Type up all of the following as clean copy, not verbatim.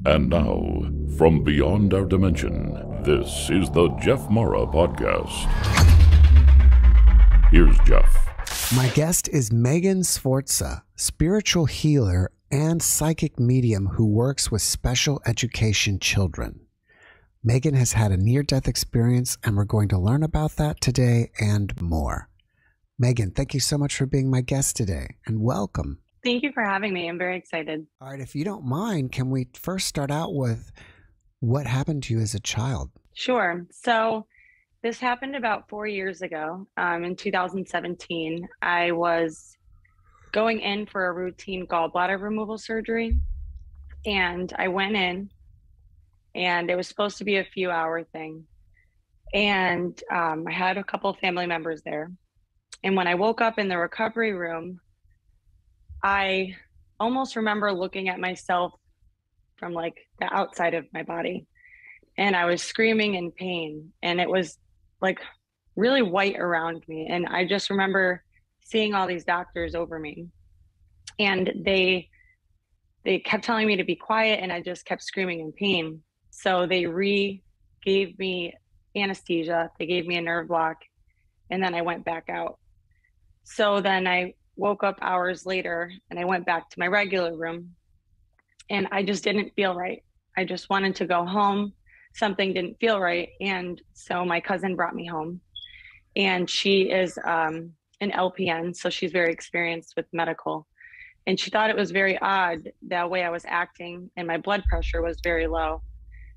And now, from beyond our dimension, this is the JeffMara podcast. Here's Jeff. My guest is Megan Sforza, spiritual healer and psychic medium who works with special education children. Megan has had a near-death experience, and we're going to learn about that today and more. Megan, thank you so much for being my guest today, and welcome. Thank you for having me. I'm very excited. All right, if you don't mind, can we first start out with what happened to you as a child? Sure. So this happened about 4 years ago. In 2017, I was going in for a routine gallbladder removal surgery, and I went in, and it was supposed to be a few hour thing. And I had a couple of family members there. And when I woke up in the recovery room, I almost remember looking at myself from like the outside of my body, and I was screaming in pain, and it was like really white around me. And I just remember seeing all these doctors over me, and they kept telling me to be quiet, and I just kept screaming in pain. So they gave me anesthesia, they gave me a nerve block, and then I went back out. So then I woke up hours later, and I went back to my regular room, and I just didn't feel right. I just wanted to go home. Something didn't feel right. And so my cousin brought me home, and she is an LPN. So she's very experienced with medical, and she thought it was very odd the way I was acting, and my blood pressure was very low.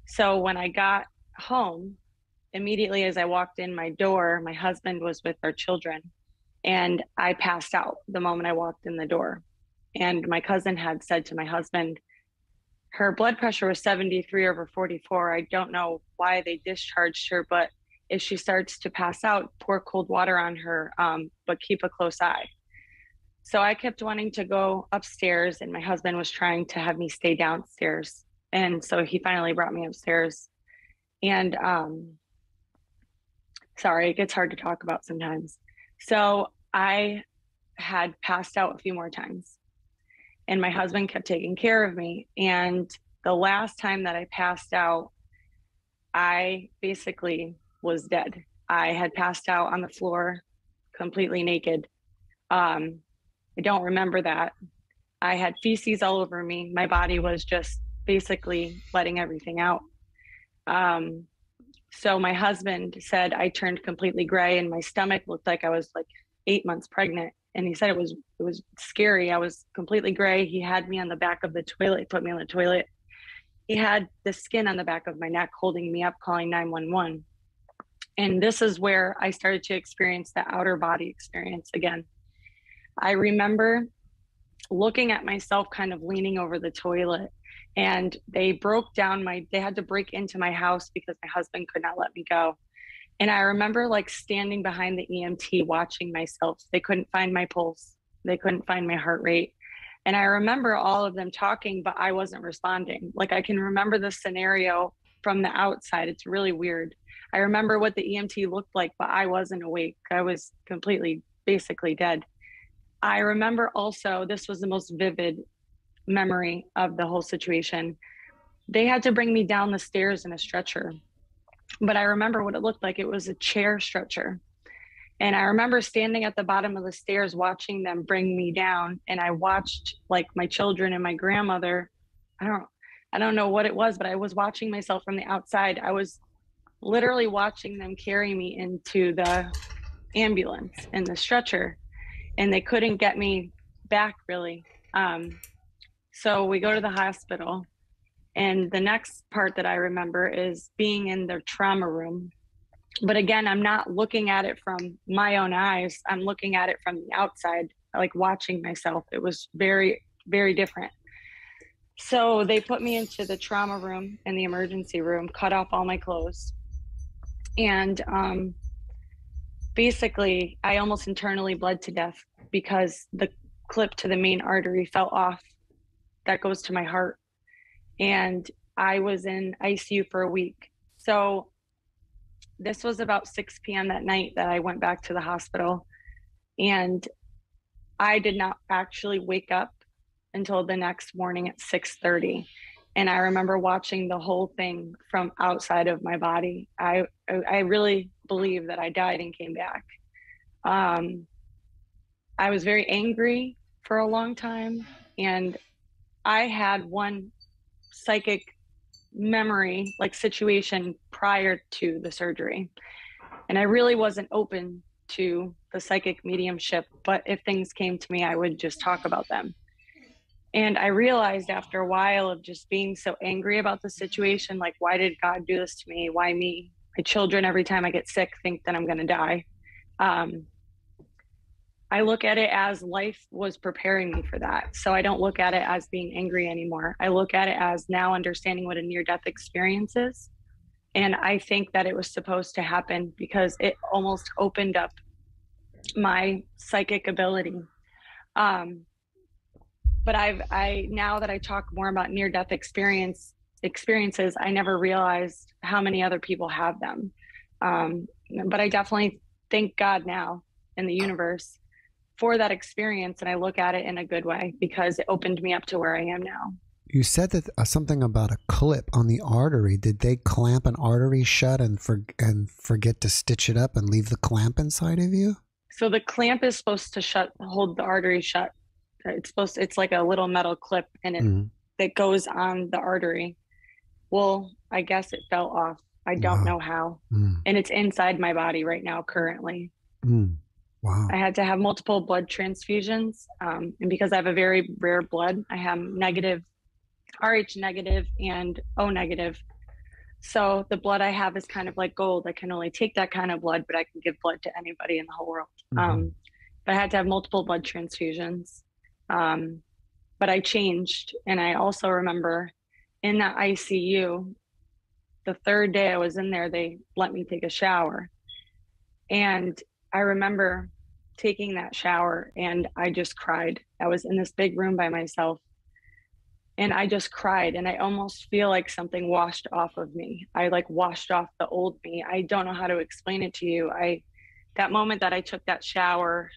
So when I got home, immediately as I walked in my door, my husband was with our children, and I passed out the moment I walked in the door. And my cousin had said to my husband, her blood pressure was 73/44. I don't know why they discharged her, but if she starts to pass out, pour cold water on her, but keep a close eye. So I kept wanting to go upstairs, and my husband was trying to have me stay downstairs. And so he finally brought me upstairs. And sorry, it gets hard to talk about sometimes. So I had passed out a few more times, and my husband kept taking care of me. And the last time that I passed out, I basically was dead. I had passed out on the floor, completely naked. I don't remember that. I had feces all over me. My body was just basically letting everything out. So my husband said I turned completely gray, and my stomach looked like I was like 8 months pregnant. And he said it was scary. I was completely gray. He had me on the back of the toilet, put me on the toilet. He had the skin on the back of my neck holding me up, calling 911. And this is where I started to experience the outer body experience again. I remember looking at myself kind of leaning over the toilet, and they had to break into my house because my husband could not let me go. And I remember like standing behind the EMT watching myself. They couldn't find my pulse. They couldn't find my heart rate. And I remember all of them talking, but I wasn't responding. Like I can remember the scenario from the outside. It's really weird. I remember what the EMT looked like, but I wasn't awake. I was completely, basically dead. I remember also, this was the most vivid memory of the whole situation. They had to bring me down the stairs in a stretcher. But I remember what it looked like. It was a chair stretcher. And I remember standing at the bottom of the stairs watching them bring me down. And I watched like my children and my grandmother. I don't know what it was, but I was watching myself from the outside. I was literally watching them carry me into the ambulance in the stretcher. And they couldn't get me back really. So we go to the hospital. And the next part that I remember is being in the trauma room. But again, I'm not looking at it from my own eyes. I'm looking at it from the outside, like watching myself. It was very, very different. So they put me into the trauma room and the emergency room, cut off all my clothes. And basically, I almost internally bled to death because the clip to the main artery fell off. That goes to my heart. And I was in ICU for a week. So this was about 6 p.m. that night that I went back to the hospital. And I did not actually wake up until the next morning at 6:30. And I remember watching the whole thing from outside of my body. I really believe that I died and came back. I was very angry for a long time, and I had one psychic memory, like situation prior to the surgery. And I really wasn't open to the psychic mediumship, but if things came to me, I would just talk about them. And I realized after a while of just being so angry about the situation, like, why did God do this to me? Why me? My children, every time I get sick, think that I'm going to die. I look at it as life was preparing me for that. So I don't look at it as being angry anymore. I look at it as now understanding what a near-death experience is. And I think that it was supposed to happen because it almost opened up my psychic ability. But now that I talk more about near-death experiences, I never realized how many other people have them. But I definitely thank God now in the universe for that experience, and I look at it in a good way because it opened me up to where I am now. You said that something about a clip on the artery. Did they clamp an artery shut and forget to stitch it up and leave the clamp inside of you? So the clamp is supposed to hold the artery shut. It's like a little metal clip, and it goes on the artery. Well, I guess it fell off. I don't know how. And it's inside my body right now currently. Wow. I had to have multiple blood transfusions. And because I have a very rare blood, I have negative, Rh negative and O negative. So the blood I have is kind of like gold. I can only take that kind of blood, but I can give blood to anybody in the whole world. But I had to have multiple blood transfusions. But I changed. And I also remember in that ICU, the third day I was in there, they let me take a shower. And I remember taking that shower and I just cried. I was in this big room by myself and I just cried, and I almost feel like something washed off of me. I like washed off the old me. I don't know how to explain it to you. That moment that I took that shower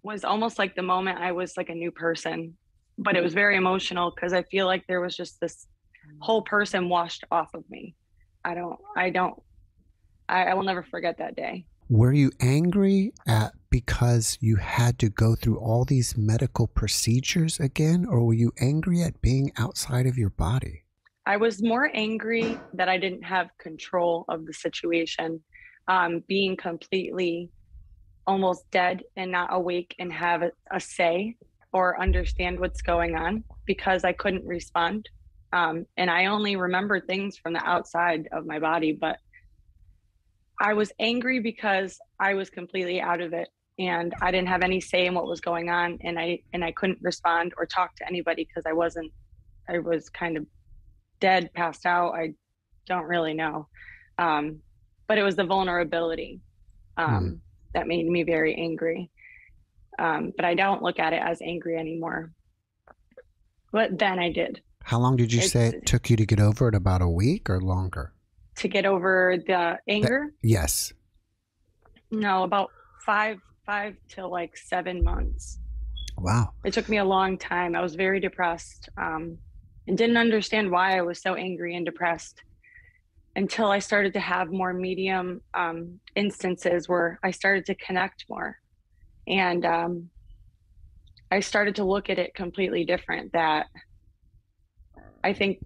was almost like the moment I was like a new person, but it was very emotional because I feel like there was just this whole person washed off of me. I will never forget that day. Were you angry because you had to go through all these medical procedures again, or were you angry at being outside of your body? I was more angry that I didn't have control of the situation, being completely almost dead and not awake and have a say or understand what's going on because I couldn't respond. And I only remember things from the outside of my body, but I was angry because I was completely out of it and I didn't have any say in what was going on, and I couldn't respond or talk to anybody because I was kind of dead, passed out. I don't really know. But it was the vulnerability that made me very angry. But I don't look at it as angry anymore. But then I did. How long did you say it took you to get over it? About a week or longer? To get over the anger? Yes. No, about 5 to like 7 months. Wow. It took me a long time. I was very depressed and didn't understand why I was so angry and depressed until I started to have more medium instances where I started to connect more. And I started to look at it completely different, that I think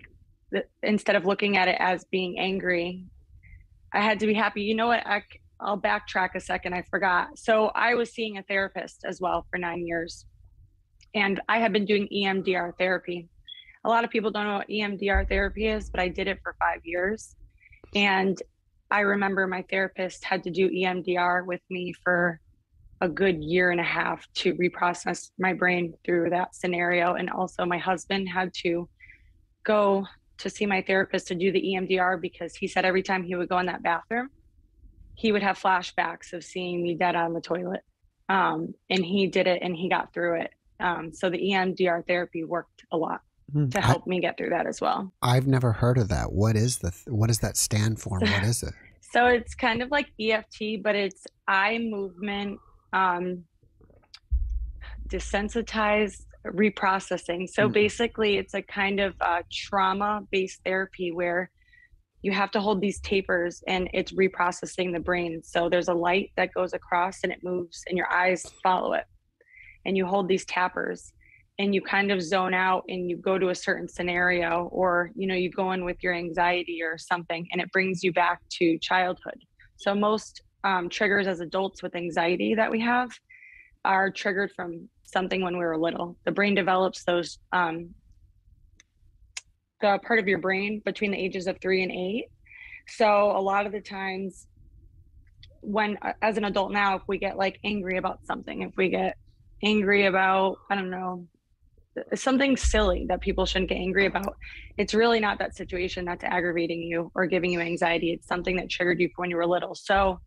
that instead of looking at it as being angry, I had to be happy. You know what? I'll backtrack a second. I forgot. So I was seeing a therapist as well for 9 years, and I had been doing Emdr therapy. A lot of people don't know what Emdr therapy is, but I did it for 5 years. And I remember my therapist had to do EMDR with me for a good year and a half to reprocess my brain through that scenario. And also my husband had to go to see my therapist to do the EMDR because he said every time he would go in that bathroom, he would have flashbacks of seeing me dead on the toilet. And he did it and he got through it. So the EMDR therapy worked a lot to help me get through that as well. I've never heard of that. What does that stand for? What is it? So it's kind of like EFT, but it's eye movement, desensitized reprocessing. So basically it's a kind of trauma-based therapy where you have to hold these tapers and it's reprocessing the brain. So there's a light that goes across and it moves and your eyes follow it. And you hold these tappers and you kind of zone out and you go to a certain scenario, or, you know, you go in with your anxiety or something and it brings you back to childhood. So most triggers as adults with anxiety that we have are triggered from something when we were little. The brain develops those, the part of your brain between the ages of 3 and 8. So a lot of the times when, as an adult now, if we get like angry about something, if we get angry about, I don't know, something silly that people shouldn't get angry about, it's really not that situation that's aggravating you or giving you anxiety. It's something that triggered you when you were little. So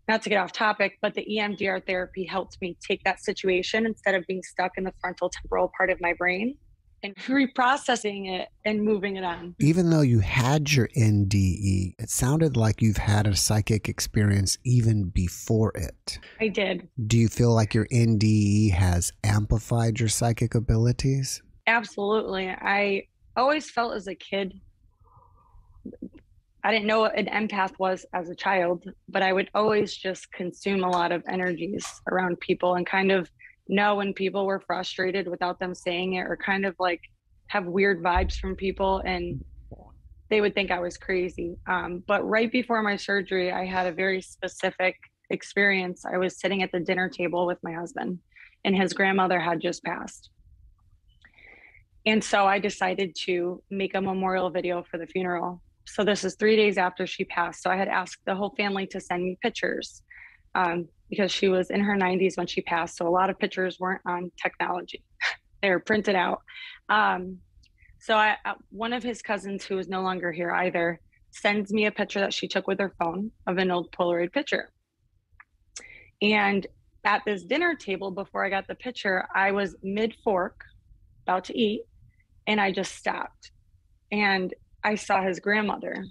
not to get off topic, but the EMDR therapy helped me take that situation instead of being stuck in the frontal temporal part of my brain and reprocessing it and moving it on. Even though you had your NDE, it sounded like you've had a psychic experience even before it. I did. Do you feel like your NDE has amplified your psychic abilities? Absolutely. I always felt as a kid, I didn't know what an empath was as a child, but I would always just consume a lot of energies around people and kind of know when people were frustrated without them saying it, or kind of like have weird vibes from people and they would think I was crazy. But right before my surgery, I had a very specific experience. I was sitting at the dinner table with my husband and his grandmother had just passed. And so I decided to make a memorial video for the funeral. So this is 3 days after she passed. So I had asked the whole family to send me pictures because she was in her 90s when she passed. So a lot of pictures weren't on technology. They were printed out. So one of his cousins, who is no longer here either, sends me a picture that she took with her phone of an old Polaroid picture. And at this dinner table, before I got the picture, I was mid-fork, about to eat, and I just stopped. And I saw his grandmother,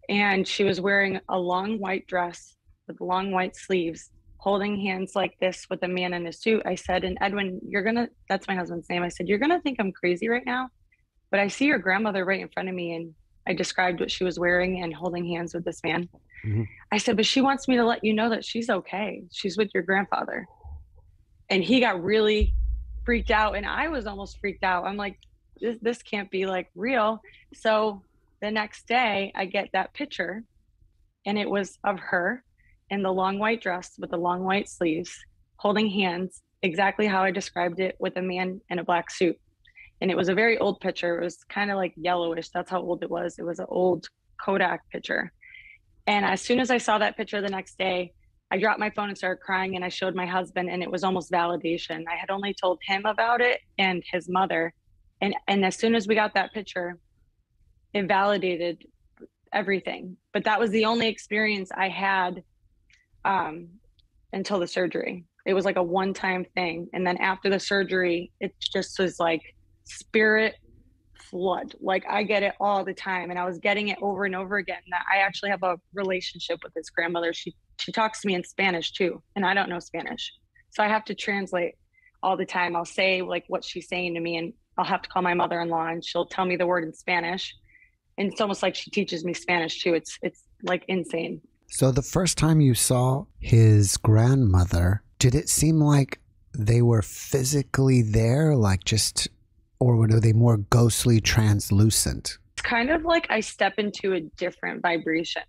and she was wearing a long white dress with long white sleeves, holding hands like this with a man in a suit. I said, and Edwin, that's my husband's name. I said, you're going to think I'm crazy right now, but I see your grandmother right in front of me. And I described what she was wearing and holding hands with this man. Mm-hmm. I said, but she wants me to let you know that she's okay. She's with your grandfather. And he got really freaked out. And I was almost freaked out. I'm like, this can't be like real. So the next day I get that picture, and it was of her in the long white dress with the long white sleeves, holding hands, exactly how I described it, with a man in a black suit. And it was a very old picture. It was kind of like yellowish. That's how old it was. It was an old Kodak picture. And as soon as I saw that picture the next day, I dropped my phone and started crying, and I showed my husband, and it was almost validation. I had only told him about it and his mother. And as soon as we got that picture, it validated everything. But that was the only experience I had until the surgery. It was like a one-time thing. And then after the surgery, it just was like spirit flood. Like I get it all the time. And I was getting it over and over again. That I actually have a relationship with this grandmother. She talks to me in Spanish too. And I don't know Spanish. So I have to translate all the time. I'll say like what she's saying to me, and I'll have to call my mother-in-law and she'll tell me the word in Spanish. And it's almost like she teaches me Spanish too. It's like insane. So the first time you saw his grandmother, did it seem like they were physically there, like just, or were they more ghostly, translucent? It's kind of like I step into a different vibration.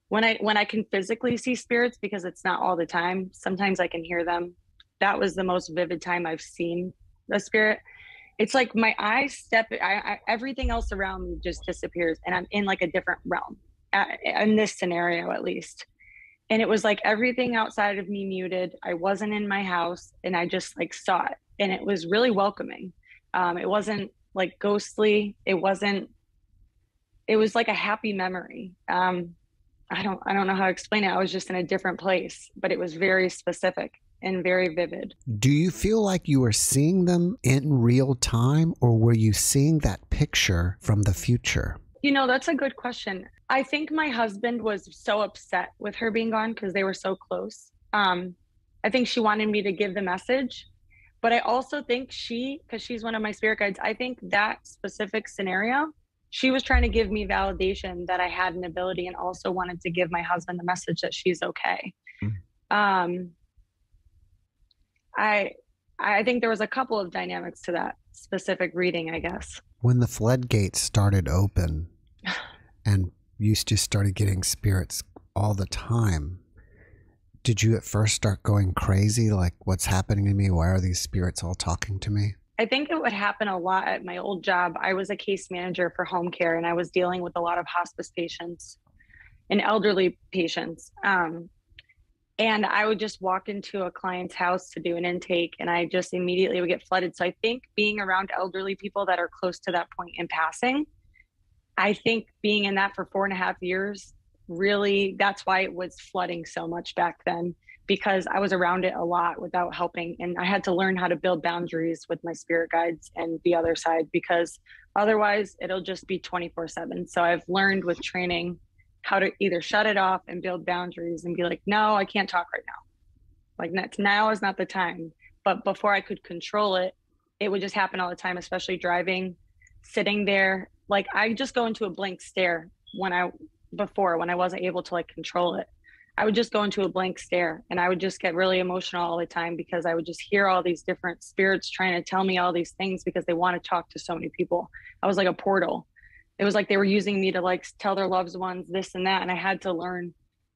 When I can physically see spirits, because it's not all the time, sometimes I can hear them. That was the most vivid time I've seen a spirit. It's like my eyes everything else around me just disappears, and I'm in like a different realm in this scenario, at least. And it was like everything outside of me muted. I wasn't in my house, and I just like saw it, and it was really welcoming. It wasn't like ghostly. It was like a happy memory. I don't know how to explain it. I was just in a different place, but it was very specific and very vivid. Do you feel like you were seeing them in real time, or were you seeing that picture from the future? You know, that's a good question. I think my husband was so upset with her being gone because they were so close. I think she wanted me to give the message. But I also think because she's one of my spirit guides, I think that specific scenario, she was trying to give me validation that I had an ability, and also wanted to give my husband the message that she's okay. I think there was a couple of dynamics to that specific reading, I guess. When the floodgates started open and you just started getting spirits all the time, did you at first start going crazy? Like, what's happening to me? Why are these spirits all talking to me? I think it would happen a lot at my old job. I was a case manager for home care, and I was dealing with a lot of hospice patients and elderly patients. And I would just walk into a client's house to do an intake, and I just immediately would get flooded. So I think being around elderly people that are close to that point in passing, I think being in that for 4.5 years, really, that's why it was flooding so much back then, because I was around it a lot without helping. And I had to learn how to build boundaries with my spirit guides and the other side, because otherwise it'll just be 24/7. So I've learned with training how to either shut it off and build boundaries and be like, no, I can't talk right now. Like, now is not the time. But before I could control it, it would just happen all the time, especially driving, sitting there. Like, I just go into a blank stare when I wasn't able to like control it. I would just go into a blank stare, and I would just get really emotional all the time, because I would just hear all these different spirits trying to tell me all these things, because they want to talk to so many people. I was like a portal. It was like they were using me to like tell their loved ones this and that. And I had to learn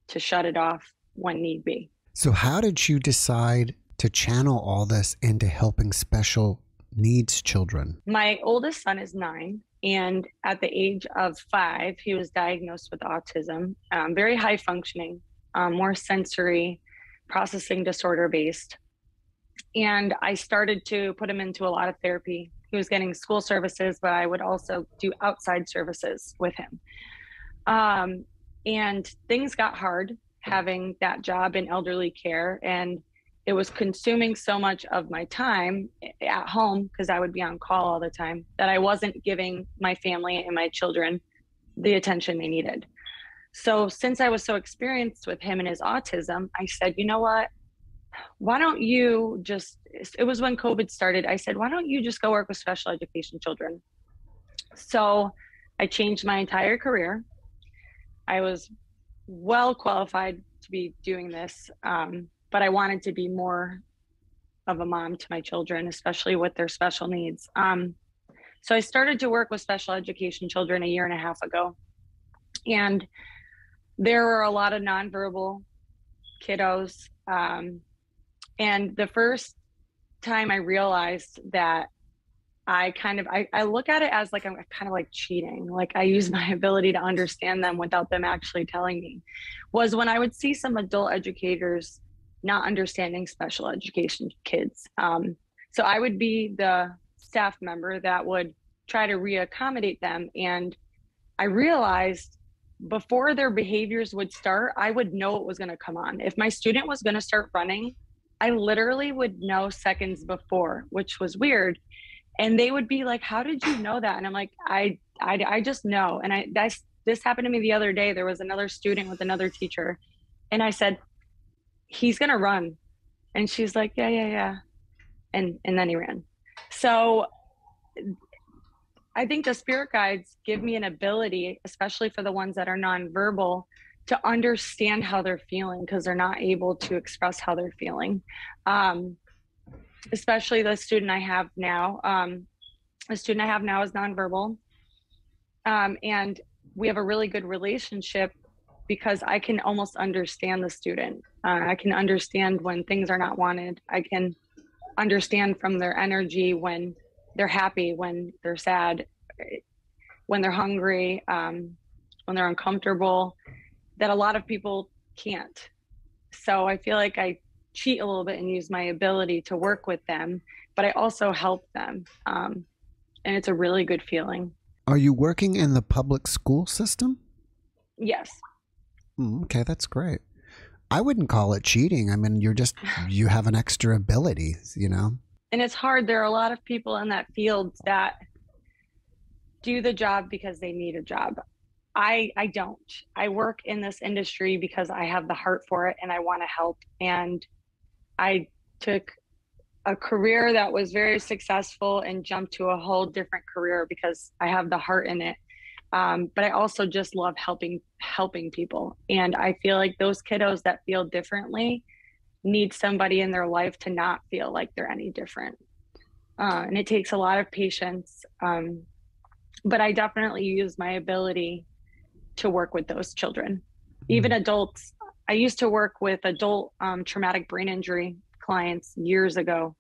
to shut it off when need be. So how did you decide to channel all this into helping special needs children? My oldest son is 9. And at the age of 5, he was diagnosed with autism, very high functioning, more sensory processing disorder based. And I started to put him into a lot of therapy. He was getting school services, but I would also do outside services with him. And things got hard having that job in elderly care. And it was consuming so much of my time at home, because I would be on call all the time, that I wasn't giving my family and my children the attention they needed. So since I was so experienced with him and his autism, I said, you know what? Why don't you just, it was when COVID started, I said, why don't you just go work with special education children? So I changed my entire career. I was well qualified to be doing this, but I wanted to be more of a mom to my children, especially with their special needs. So I started to work with special education children 1.5 years ago. And there were a lot of nonverbal kiddos. And the first time I realized that I look at it as like, I'm kind of like cheating. Like, I use my ability to understand them without them actually telling me, was when I would see some adult educators not understanding special education kids. So I would be the staff member that would try to reaccommodate them. And I realized before their behaviors would start, I would know what was going to come on. If my student was going to start running, I literally would know seconds before, which was weird. And they would be like, how did you know that? And I'm like, I just know. And this happened to me the other day. There was another student with another teacher, and I said, he's going to run. And she's like, yeah. And then he ran. So I think the spirit guides give me an ability, especially for the ones that are nonverbal, to understand how they're feeling, because they're not able to express how they're feeling. Especially the student I have now. The student I have now is nonverbal. And we have a really good relationship, because I can almost understand the student. I can understand when things are not wanted. I can understand from their energy when they're happy, when they're sad, when they're hungry, when they're uncomfortable, that a lot of people can't. So I feel like I cheat a little bit and use my ability to work with them, but I also help them. And it's a really good feeling. Are you working in the public school system? Yes. Okay, that's great. I wouldn't call it cheating. I mean, you have an extra ability, you know? And it's hard. There are a lot of people in that field that do the job because they need a job. I don't. I work in this industry because I have the heart for it and I want to help. And I took a career that was very successful and jumped to a whole different career because I have the heart in it. But I also just love helping people. And I feel like those kiddos that feel differently need somebody in their life to not feel like they're any different. And it takes a lot of patience. But I definitely use my ability to work with those children, even adults. I used to work with adult traumatic brain injury clients years ago.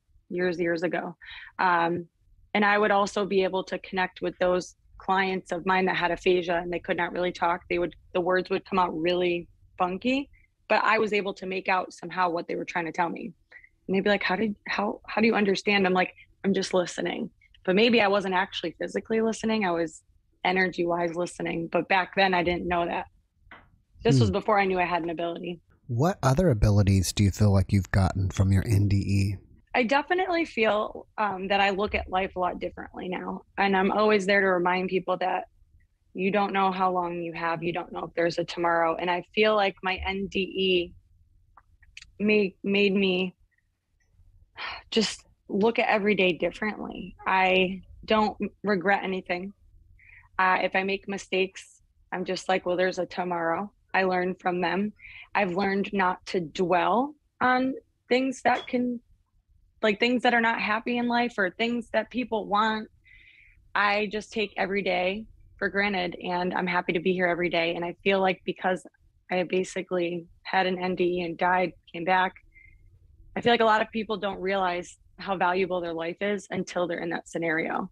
And I would also be able to connect with those clients of mine that had aphasia and they could not really talk. The words would come out really funky, but I was able to make out somehow what they were trying to tell me. And they'd be like, how do you understand? I'm like, I'm just listening. But maybe I wasn't actually physically listening. I was energy wise listening. But back then I didn't know that. This was before I knew I had an ability. What other abilities do you feel like you've gotten from your NDE? I definitely feel that I look at life a lot differently now. And I'm always there to remind people that you don't know how long you have. You don't know if there's a tomorrow. And I feel like my NDE made me just look at every day differently. I don't regret anything. If I make mistakes, I'm just like, well, there's a tomorrow. I learn from them. I've learned not to dwell on things that things that are not happy in life or things that people want. I just take every day for granted, and I'm happy to be here every day. And I feel like because I basically had an NDE and died, came back, I feel like a lot of people don't realize how valuable their life is until they're in that scenario.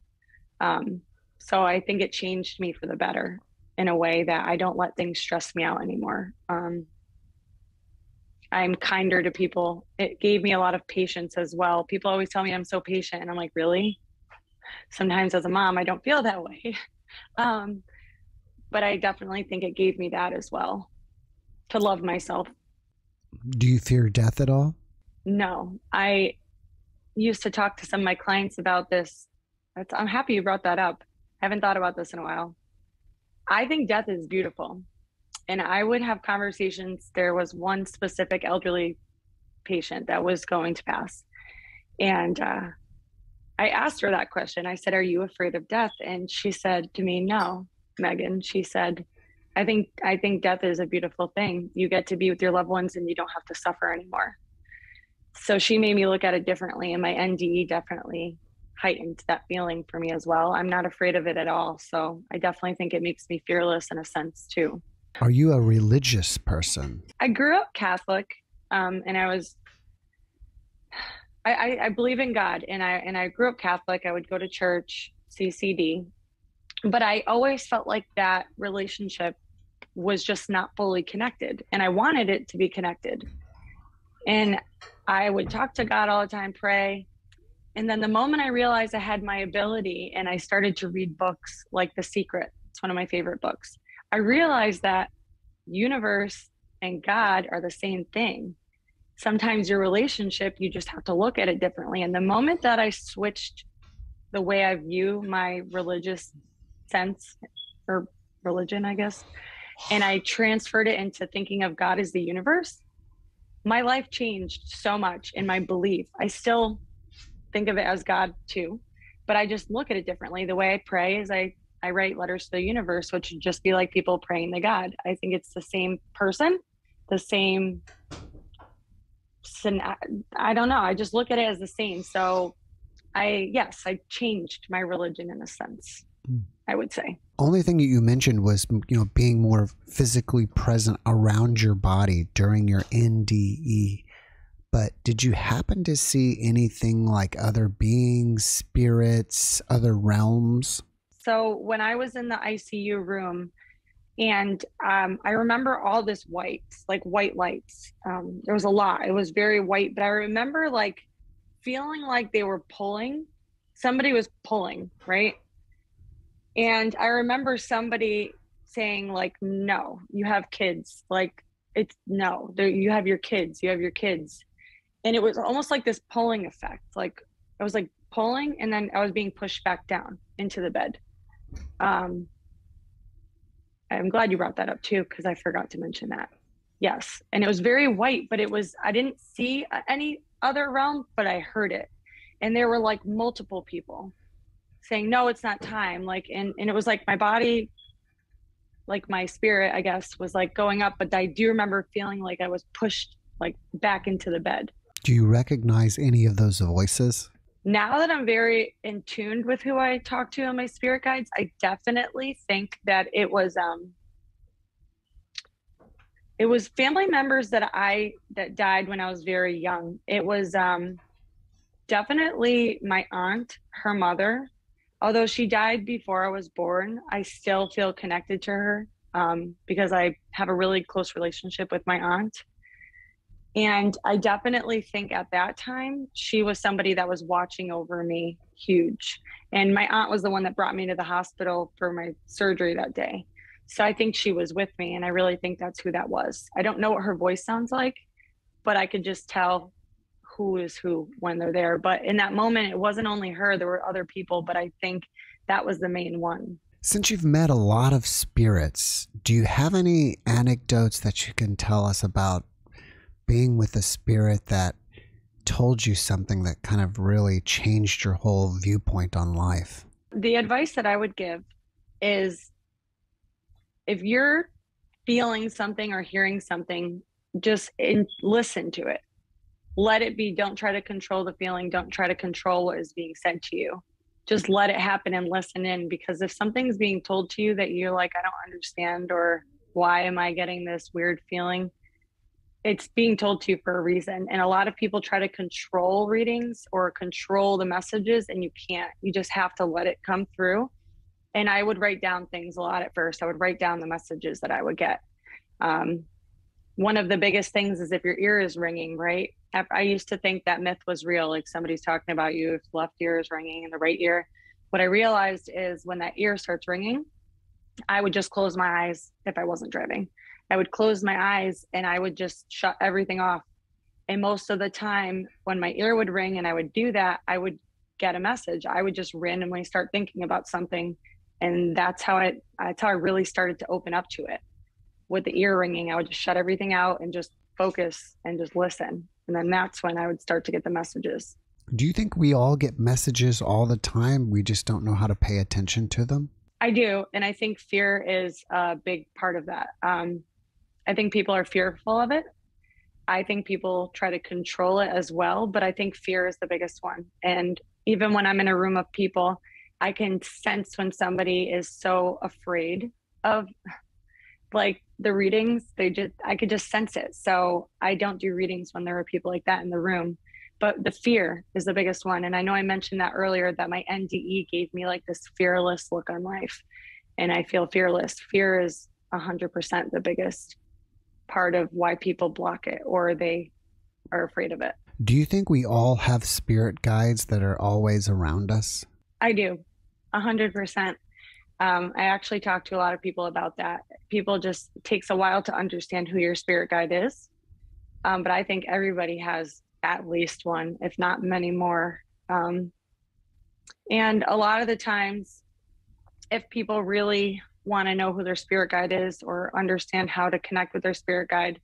So I think it changed me for the better in a way that I don't let things stress me out anymore. I'm kinder to people. It gave me a lot of patience as well. People always tell me I'm so patient, and I'm like, really? Sometimes as a mom, I don't feel that way. But I definitely think it gave me that as well, to love myself. Do you fear death at all? No, I used to talk to some of my clients about this. I'm happy you brought that up. I haven't thought about this in a while. I think death is beautiful. And I would have conversations. There was one specific elderly patient that was going to pass. And I asked her that question. I said, are you afraid of death? And she said to me, no, Megan. She said, I think death is a beautiful thing. You get to be with your loved ones and you don't have to suffer anymore. So she made me look at it differently. And my NDE definitely heightened that feeling for me as well. I'm not afraid of it at all. So I definitely think it makes me fearless in a sense too. Are you a religious person? I grew up Catholic, and I believe in God, and I grew up Catholic. I would go to church, CCD, but I always felt like that relationship was just not fully connected, and I wanted it to be connected. And I would talk to God all the time, pray. And then the moment I realized I had my ability and I started to read books like The Secret, it's one of my favorite books, I realized that universe and God are the same thing. Sometimes your relationship, you just have to look at it differently. And the moment that I switched the way I view my religious sense or religion, I guess, and I transferred it into thinking of God as the universe, my life changed so much in my belief. I still think of it as God too, but I just look at it differently. The way I pray is I write letters to the universe, which would just be like people praying to God. I think it's the same person, the same, I don't know. I just look at it as the same. So I changed my religion in a sense, I would say. Only thing that you mentioned was, being more physically present around your body during your NDE. But did you happen to see anything like other beings, spirits, other realms? So when I was in the ICU room, and I remember all this white lights. There was a lot. It was very white, but I remember feeling like they were pulling. Somebody was pulling, right? And I remember somebody saying no, you have kids. You have your kids. You have your kids. And it was almost like this pulling effect. I was pulling, and then I was being pushed back down into the bed. I'm glad you brought that up too, because I forgot to mention that. Yes. And it was very white, but I didn't see any other realm, but I heard it. And there were like multiple people saying, no, it's not time. Like, and it was like my body, like my spirit, I guess, was like going up. But I do remember feeling like I was pushed like back into the bed. Do you recognize any of those voices? Now that I'm very in tune with who I talk to and my spirit guides, I definitely think that it was family members that died when I was very young. It was definitely my aunt, her mother. Although she died before I was born, I still feel connected to her because I have a really close relationship with my aunt. And I definitely think at that time, she was somebody that was watching over me huge. And my aunt was the one that brought me to the hospital for my surgery that day. So I think she was with me, and I really think that's who that was. I don't know what her voice sounds like, but I could just tell who is who when they're there. But in that moment, it wasn't only her, there were other people, but I think that was the main one. Since you've met a lot of spirits, do you have any anecdotes that you can tell us about being with a spirit that told you something that kind of really changed your whole viewpoint on life? The advice that I would give is, if you're feeling something or hearing something, just listen to it. Let it be. Don't try to control the feeling. Don't try to control what is being said to you. Just let it happen and listen in, because if something's being told to you that you're like, I don't understand, or why am I getting this weird feeling? It's being told to you for a reason. And a lot of people try to control readings or control the messages, and you can't. You just have to let it come through. And I would write down things a lot at first. I would write down the messages that I would get. One of the biggest things is if your ear is ringing, right? I used to think that myth was real, like somebody's talking about you if left ear is ringing and the right ear. What I realized is when that ear starts ringing, I would just close my eyes if I wasn't driving. I would close my eyes and I would just shut everything off. And most of the time when my ear would ring and I would do that, I would get a message. I would just randomly start thinking about something. And that's how I really started to open up to it. With the ear ringing, I would just shut everything out and just focus and just listen. And then that's when I would start to get the messages. Do you think we all get messages all the time? We just don't know how to pay attention to them? I do. And I think fear is a big part of that. I think people are fearful of it. I think people try to control it as well, but I think fear is the biggest one. And even when I'm in a room of people, I can sense when somebody is so afraid of like the readings, I could just sense it. So I don't do readings when there are people like that in the room, but the fear is the biggest one. And I know I mentioned that earlier, that my NDE gave me like this fearless look on life, and I feel fearless. Fear is 100% the biggest part of why people block it or they are afraid of it. Do you think we all have spirit guides that are always around us? I do, 100%. I actually talk to a lot of people about that. People just, it takes a while to understand who your spirit guide is. But I think everybody has at least one, if not many more. And a lot of the times, if people really want to know who their spirit guide is or understand how to connect with their spirit guide,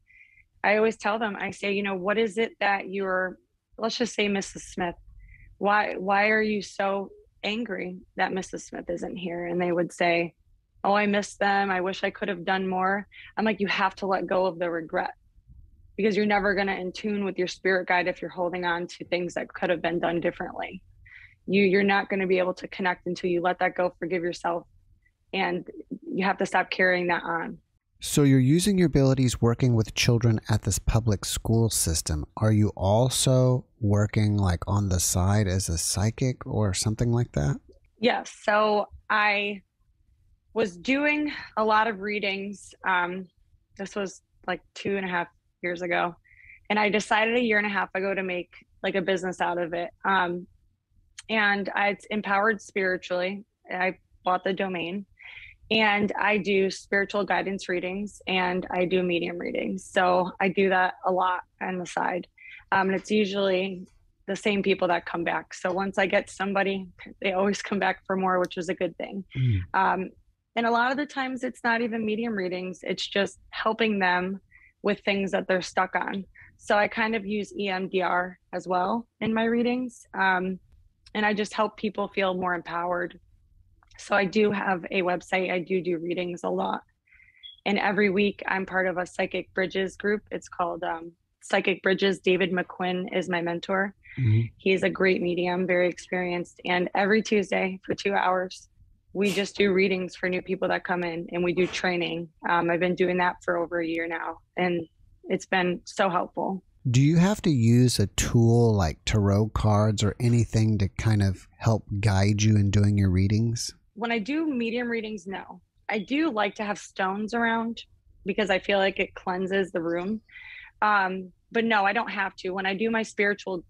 I always tell them, I say, what is it that let's just say Mrs. Smith, why are you so angry that Mrs. Smith isn't here? And they would say, oh, I miss them. I wish I could have done more. I'm like, you have to let go of the regret, because you're never going to in tune with your spirit guide if you're holding on to things that could have been done differently. You're not going to be able to connect until you let that go, forgive yourself, and you have to stop carrying that on. So you're using your abilities working with children at this public school system. Are you also working like on the side as a psychic or something like that? Yes. So I was doing a lot of readings. This was like 2.5 years ago. And I decided 1.5 years ago to make like a business out of it. And it's empowered spiritually. I bought the domain. And I do spiritual guidance readings and I do medium readings. So I do that a lot on the side. And it's usually the same people that come back. So once I get somebody, they always come back for more, which is a good thing. And a lot of the times it's not even medium readings. It's just helping them with things that they're stuck on. So I kind of use EMDR as well in my readings. and I just help people feel more empowered. So I do have a website. I do readings a lot. And every week I'm part of a Psychic Bridges group. It's called Psychic Bridges. David McQuinn is my mentor. He's a great medium, very experienced. And every Tuesday for 2 hours, we just do readings for new people that come in, and we do training. I've been doing that for over a year now, and it's been so helpful. Do you have to use a tool like tarot cards or anything to kind of help guide you in doing your readings? When I do medium readings, no. I do like to have stones around because I feel like it cleanses the room. But no, I don't have to. When I do my spiritual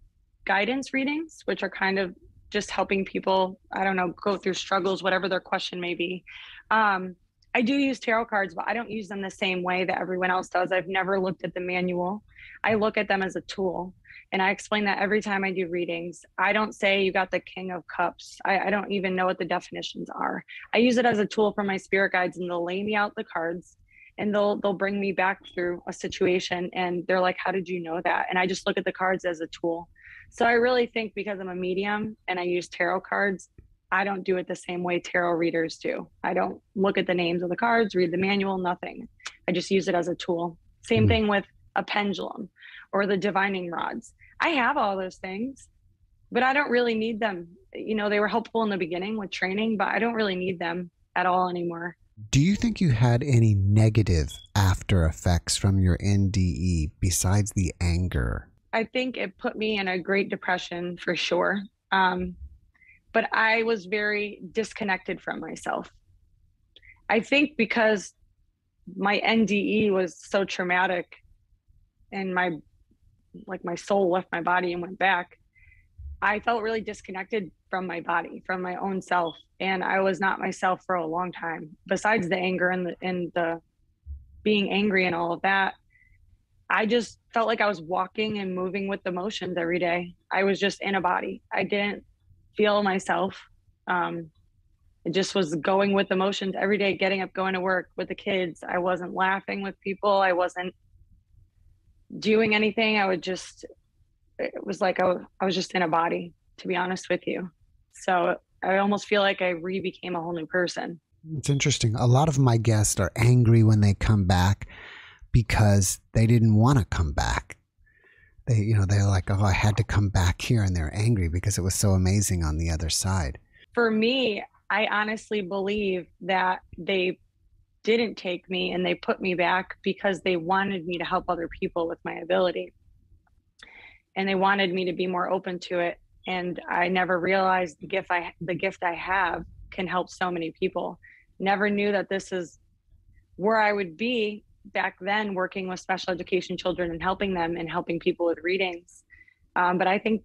guidance readings, which are kind of just helping people, I don't know, go through struggles, whatever their question may be. I do use tarot cards, but I don't use them the same way that everyone else does. I've never looked at the manual. I look at them as a tool. And I explain that every time I do readings. I don't say you got the King of Cups. I don't even know what the definitions are. I use it as a tool for my spirit guides, and they'll lay me out the cards, and they'll bring me back through a situation, and they're like, how did you know that? And I just look at the cards as a tool. So I really think because I'm a medium and I use tarot cards, I don't do it the same way tarot readers do. I don't look at the names of the cards, read the manual, nothing. I just use it as a tool. Same thing with a pendulum or the divining rods. I have all those things, but I don't really need them. You know, they were helpful in the beginning with training, but I don't really need them at all anymore. Do you think you had any negative after effects from your NDE besides the anger? I think it put me in a great depression for sure. But I was very disconnected from myself. I think because my NDE was so traumatic and my soul left my body and went back, I felt really disconnected from my body, from my own self. And I was not myself for a long time. Besides the anger and the being angry and all of that, I just felt like I was walking and moving with the motions every day. I was just in a body. I didn't feel myself. It just was going with the motions every day, getting up, going to work with the kids. I wasn't laughing with people. I wasn't doing anything. It was like I was just in a body, to be honest with you. So I almost feel like I became a whole new person. It's interesting. A lot of my guests are angry when they come back because they didn't want to come back. They're like, oh, I had to come back here, and they're angry because it was so amazing on the other side. For me, I honestly believe that they didn't take me and they put me back because they wanted me to help other people with my ability. And they wanted me to be more open to it. And I never realized the gift I have can help so many people. Never knew that this is where I would be back then, working with special education children and helping them and helping people with readings. But I think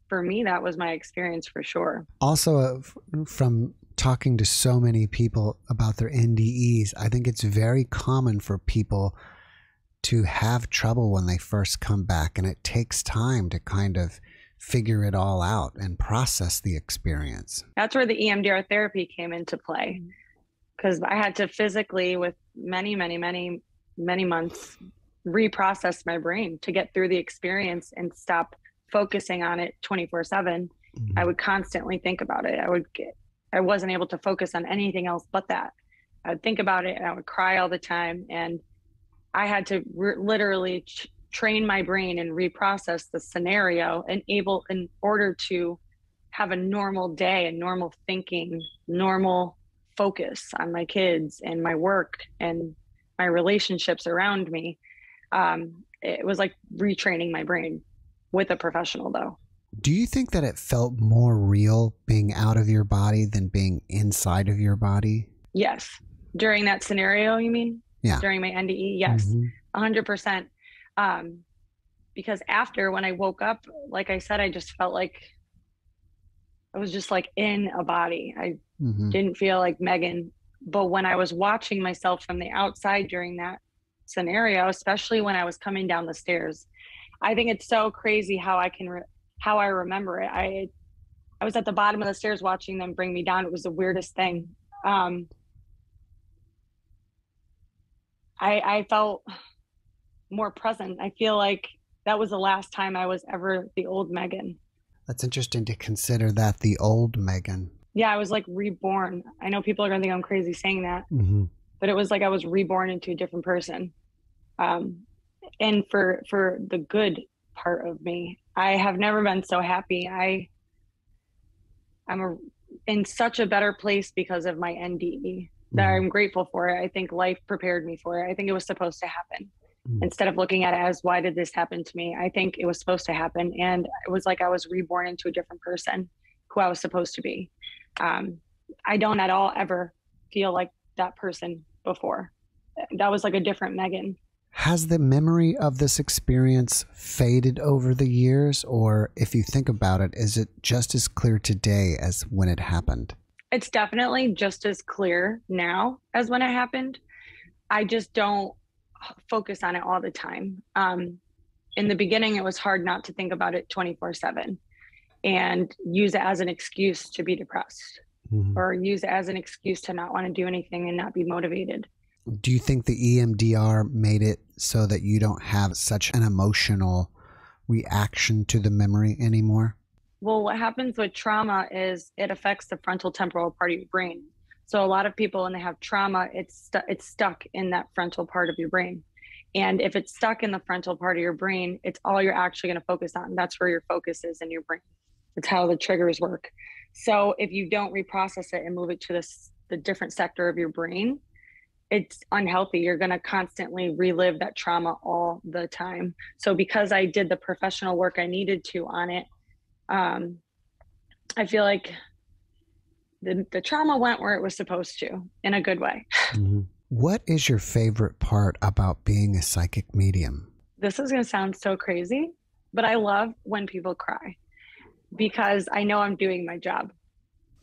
for me, that was my experience for sure. Also, from talking to so many people about their NDEs, I think it's very common for people to have trouble when they first come back, and it takes time to kind of figure it all out and process the experience. That's where the Emdr therapy came into play, because I had to physically, with many months, reprocess my brain to get through the experience and stop focusing on it 24/7. I would constantly think about it. I wasn't able to focus on anything else but that. I would think about it and I would cry all the time. And I had to literally train my brain and reprocess the scenario in order to have a normal day and normal thinking, normal focus on my kids and my work and my relationships around me. It was like retraining my brain with a professional, though. Do you think that it felt more real being out of your body than being inside of your body? Yes. During that scenario, you mean? Yeah. During my NDE? Yes. 100%. Because after, when I woke up, like I said, I just felt like I was just like in a body. I didn't feel like Megan. But when I was watching myself from the outside during that scenario, especially when I was coming down the stairs, I think it's so crazy how I remember it. I was at the bottom of the stairs watching them bring me down. It was the weirdest thing. I felt more present. I feel like that was the last time I was ever the old Megan. That's interesting to consider that the old Megan. Yeah, I was like reborn. I know people are going to think I'm crazy saying that, Mm-hmm. but it was like I was reborn into a different person. And for the good part of me, I have never been so happy. I'm in such a better place because of my NDE that I'm grateful for it. I think life prepared me for it. I think it was supposed to happen. Instead of looking at it as, why did this happen to me? I think it was supposed to happen. And it was like I was reborn into a different person who I was supposed to be. I don't at all ever feel like that person before. That was like a different Megan. Has the memory of this experience faded over the years? Or if you think about it, is it just as clear today as when it happened? It's definitely just as clear now as when it happened. I just don't focus on it all the time. In the beginning, it was hard not to think about it 24/7 and use it as an excuse to be depressed, or use it as an excuse to not want to do anything and not be motivated. Do you think the EMDR made it so that you don't have such an emotional reaction to the memory anymore? Well, what happens with trauma is it affects the frontal temporal part of your brain. So a lot of people, when they have trauma, it's stuck in that frontal part of your brain. And if it's stuck in the frontal part of your brain, it's all you're actually going to focus on. That's where your focus is in your brain. It's how the triggers work. So if you don't reprocess it and move it to the different sector of your brain, it's unhealthy. You're going to constantly relive that trauma all the time. So because I did the professional work I needed to on it, I feel like the trauma went where it was supposed to, in a good way. What is your favorite part about being a psychic medium? This is going to sound so crazy, but I love when people cry, because I know I'm doing my job.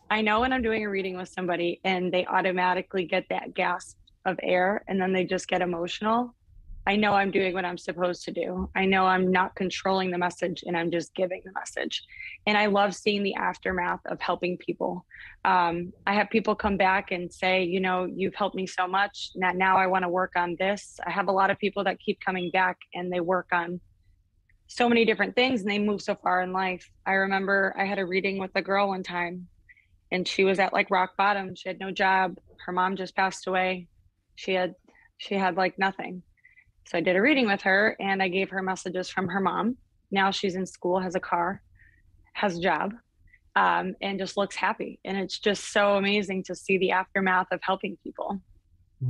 I know when I'm doing a reading with somebody and they automatically get that gasp of air and then they just get emotional, I know I'm doing what I'm supposed to do. I know I'm not controlling the message and I'm just giving the message. And I love seeing the aftermath of helping people. I have people come back and say, you know, you've helped me so much. Now I want to work on this. I have a lot of people that keep coming back and they work on so many different things and they move so far in life. I remember I had a reading with a girl one time and she was at like rock bottom. She had no job. Her mom just passed away. She had like nothing. So I did a reading with her and I gave her messages from her mom. Now she's in school, has a car, has a job, and just looks happy. And it's just so amazing to see the aftermath of helping people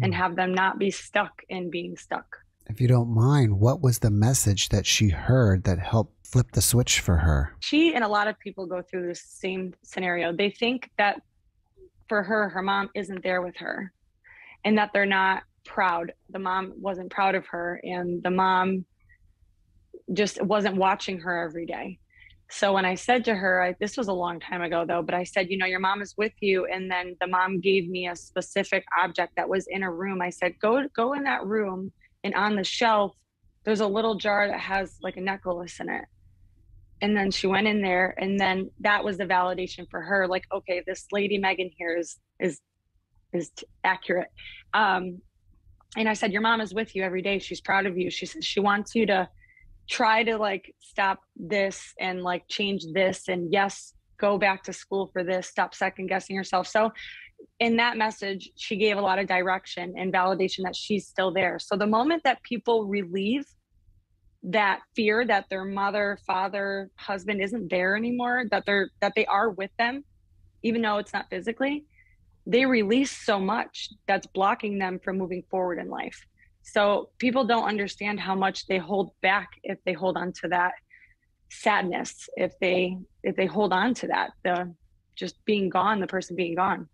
and have them not be stuck in being stuck. If you don't mind, what was the message that she heard that helped flip the switch for her? She and a lot of people go through the same scenario. They think that for her, her mom isn't there with her and that they're not proud. The mom wasn't proud of her and the mom just wasn't watching her every day. So when I said to her, this was a long time ago though, but I said, you know, your mom is with you. And then the mom gave me a specific object that was in a room. I said, go in that room, and on the shelf, there's a little jar that has like a necklace in it. And then she went in there, and then that was the validation for her. Like, okay, this lady Megan here is accurate. And I said, your mom is with you every day. She's proud of you. She says she wants you to try to like stop this and like change this. And yes, go back to school for this. Stop second guessing yourself. So in that message, she gave a lot of direction and validation that she's still there. So the moment that people relieve that fear that their mother, father, husband isn't there anymore, that they are with them, even though it's not physically, they release so much that's blocking them from moving forward in life. So people don't understand how much they hold back if they hold on to that sadness, if they hold on to that, the just being gone, the person being gone.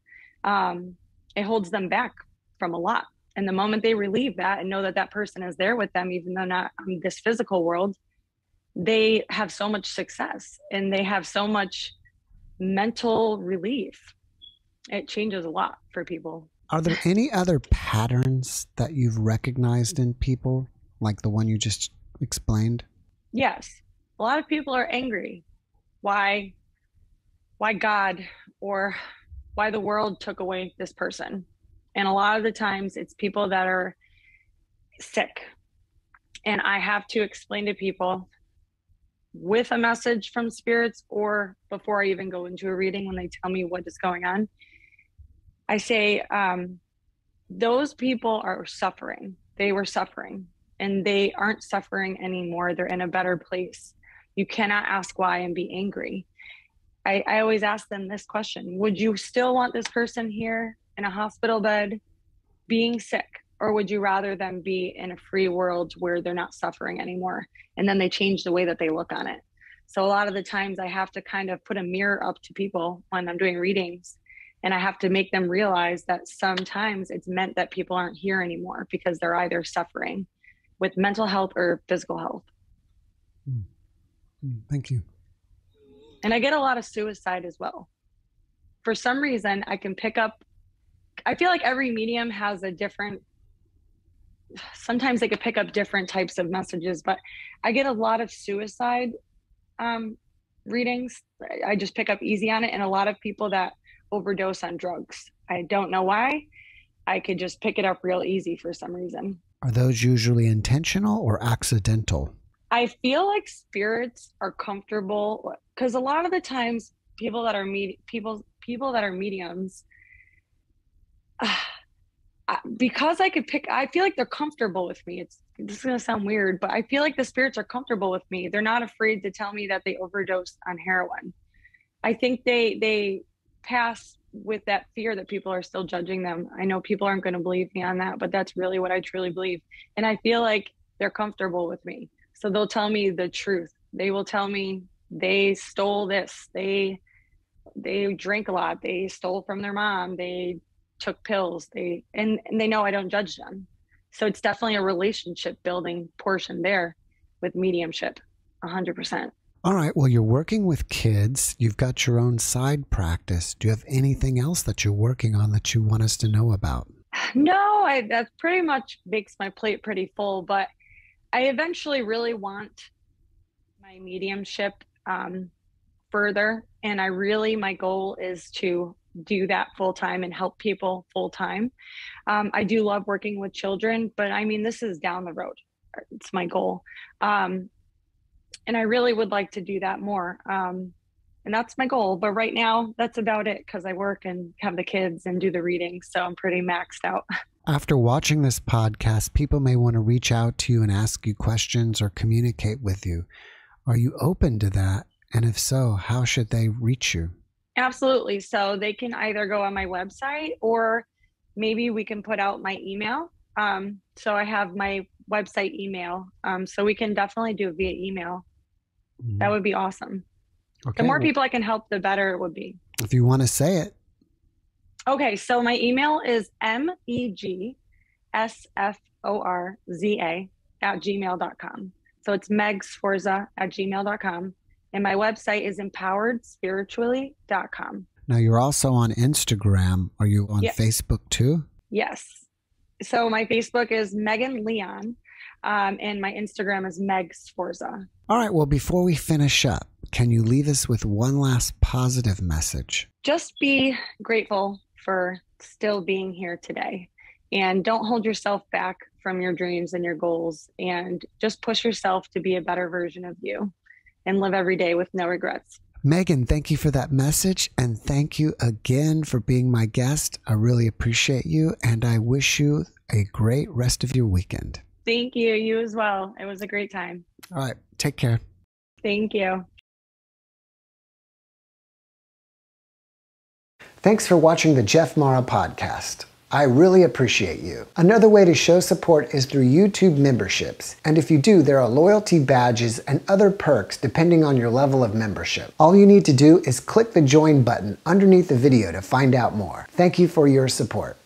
It holds them back from a lot. And the moment they relieve that and know that that person is there with them, even though not in this physical world, they have so much success and they have so much mental relief. It changes a lot for people. Are there any other patterns that you've recognized in people, like the one you just explained? Yes. A lot of people are angry. Why God or why the world took away this person. And a lot of the times it's people that are sick. And I have to explain to people with a message from spirits or before I even go into a reading, when they tell me what is going on, I say, those people are suffering. They were suffering and they aren't suffering anymore. They're in a better place. You cannot ask why and be angry. I always ask them this question: would you still want this person here in a hospital bed being sick? Or would you rather them be in a free world where they're not suffering anymore? And then they change the way that they look on it. So a lot of the times I have to kind of put a mirror up to people when I'm doing readings, and I have to make them realize that sometimes it's meant that people aren't here anymore because they're either suffering with mental health or physical health. Thank you. And I get a lot of suicide as well. For some reason, I can pick up, I feel like every medium has a different, sometimes they could pick up different types of messages, but I get a lot of suicide readings. I just pick up easy on it. And a lot of people that overdose on drugs. I don't know why. I could just pick it up real easy for some reason. Are those usually intentional or accidental? I feel like spirits are comfortable because a lot of the times people that are mediums, because I feel like they're comfortable with me. This is going to sound weird, but I feel like the spirits are comfortable with me. They're not afraid to tell me that they overdosed on heroin. I think they pass with that fear that people are still judging them. I know people aren't going to believe me on that, but that's really what I truly believe. And I feel like they're comfortable with me. So they'll tell me the truth. They will tell me they stole this. They drink a lot. They stole from their mom. They took pills. And they know I don't judge them. So it's definitely a relationship building portion there with mediumship, 100%. All right. Well, you're working with kids. You've got your own side practice. Do you have anything else that you're working on that you want us to know about? No, that pretty much makes my plate pretty full, but I eventually really want my mediumship further. And my goal is to do that full time and help people full time. I do love working with children, but I mean, this is down the road. It's my goal. And I really would like to do that more. And that's my goal. But right now, that's about it because I work and have the kids and do the readings. So I'm pretty maxed out. After watching this podcast, people may want to reach out to you and ask you questions or communicate with you. Are you open to that? And if so, how should they reach you? Absolutely. So they can either go on my website or maybe we can put out my email. So I have my website email. So we can definitely do it via email. That would be awesome. Okay, the more people I can help, the better it would be. If you want to say it. Okay, so my email is megsforza@gmail.com. So it's megsforza@gmail.com. And my website is empoweredspiritually.com. Now you're also on Instagram. Are you on Facebook too? Yes. So my Facebook is Megan Leon, and my Instagram is Meg Sforza. All right. Well, before we finish up, can you leave us with one last positive message? Just be grateful for still being here today. And don't hold yourself back from your dreams and your goals. And just push yourself to be a better version of you and live every day with no regrets. Megan, thank you for that message. And thank you again for being my guest. I really appreciate you. And I wish you a great rest of your weekend. Thank you. You as well. It was a great time. All right. Take care. Thank you. Thanks for watching the JeffMara podcast. I really appreciate you. Another way to show support is through YouTube memberships. And if you do, there are loyalty badges and other perks depending on your level of membership. All you need to do is click the join button underneath the video to find out more. Thank you for your support.